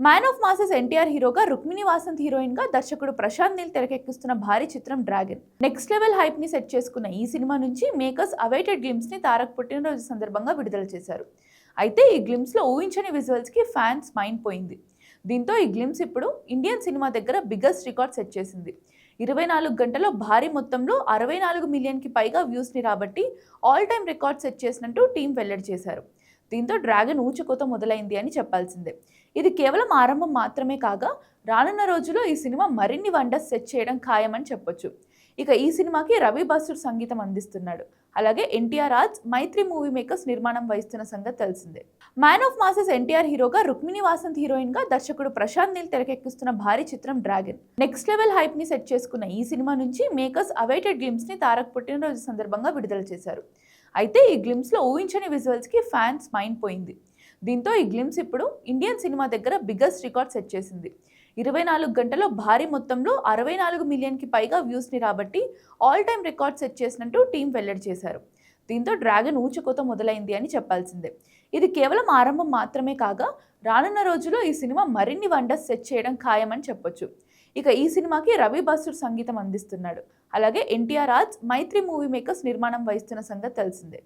Man of masses NTR హీరోగా, Rukmini Vasanth heroine గా దర్శకుడు ప్రశాంత్ నీల్ తెరకెక్కిస్తున్న భారీ చిత్రం డ్రాగన్. నెక్స్ట్ లెవెల్ హైప్ ని సెట్ చేసుకున్న ఈ సినిమా నుంచి మేకర్స్ అవైటెడ్ గ్లిమ్స్ ని తారక్ పుట్టినరోజు సందర్భంగా విడుదల చేశారు. అయితే ఈ గ్లిమ్స్ లో ఊహించని విజువల్స్ కి ఫ్యాన్స్ మైండ్ పోయింది. దీంతో ఈ గ్లిమ్స్ ఇప్పుడు ఇండియన్ సినిమా దగ్గర బిగ్గెస్ట్ రికార్డ్ సెట్ చేసింది. 24 గంటల్లో భారీ మొత్తంలో 64 మిలియన్ కి పైగా వ్యూస్ ని రాబట్టి ఆల్ టైమ్ రికార్డ్ సెట్ చేసినట్టు టీం వెల్లడి చేశారు. దీంతో డ్రాగన్ ఊచకోత మొదలైంది అని చెప్పాల్సిందే. ఇది కేవలం ఆరంభం మాత్రమే కాగా, రానున్న రోజుల్లో ఈ సినిమా మరిన్ని వండర్స్ సెట్ చేయడం ఖాయమని చెప్పొచ్చు. ఇక ఈ సినిమాకి రవి బస్సుడ్ సంగీతం అందిస్తున్నాడు. అలాగే ఎన్టీఆర్ ఆర్ట్స్, మైత్రి మూవీ మేకర్స్ నిర్మాణం వహిస్తున్న సంగతి తెలిసిందే. మ్యాన్ ఆఫ్ మాసెస్ ఎన్టీఆర్ హీరోగా, రుక్మిణి వాసంత్ హీరోయిన్ గా దర్శకుడు ప్రశాంత్ నీల్ తెరకెక్కిస్తున్న భారీ చిత్రం డ్రాగన్. నెక్స్ట్ లెవెల్ హైప్ ని సెట్ చేసుకున్న ఈ సినిమా నుంచి మేకర్స్ అవైటెడ్ గ్లిమ్స్ ని తారక్ పుట్టినరోజు సందర్భంగా విడుదల చేశారు. అయితే ఈ గ్లిమ్స్ లో ఊహించని విజువల్స్ కి ఫ్యాన్స్ మైండ్ పోయింది. దీంతో ఈ గ్లిమ్స్ ఇప్పుడు ఇండియన్ సినిమా దగ్గర బిగ్గెస్ట్ రికార్డ్ సెట్ చేసింది. 24 గంటల్లో భారీ మొత్తంలో 64 మిలియన్ కి పైగా వ్యూస్ ని రాబట్టి ఆల్ టైమ్ రికార్డ్ సెట్ చేసినట్టు టీం వెల్లడి చేశారు. దీంతో డ్రాగన్ ఊచకోత మొదలైంది అని చెప్పాల్సిందే. ఇది కేవలం ఆరంభం మాత్రమే కాగా, రానున్న రోజుల్లో ఈ సినిమా మరిన్ని వండర్స్ సెట్ చేయడం ఖాయమని చెప్పొచ్చు. ఇక ఈ సినిమాకి రవి బస్సుడ్ సంగీతం అందిస్తున్నాడు. అలాగే ఎన్టీఆర్ ఆర్ట్స్, మైత్రి మూవీ మేకర్స్ నిర్మాణం వహిస్తున్న సంగతి తెలిసిందే.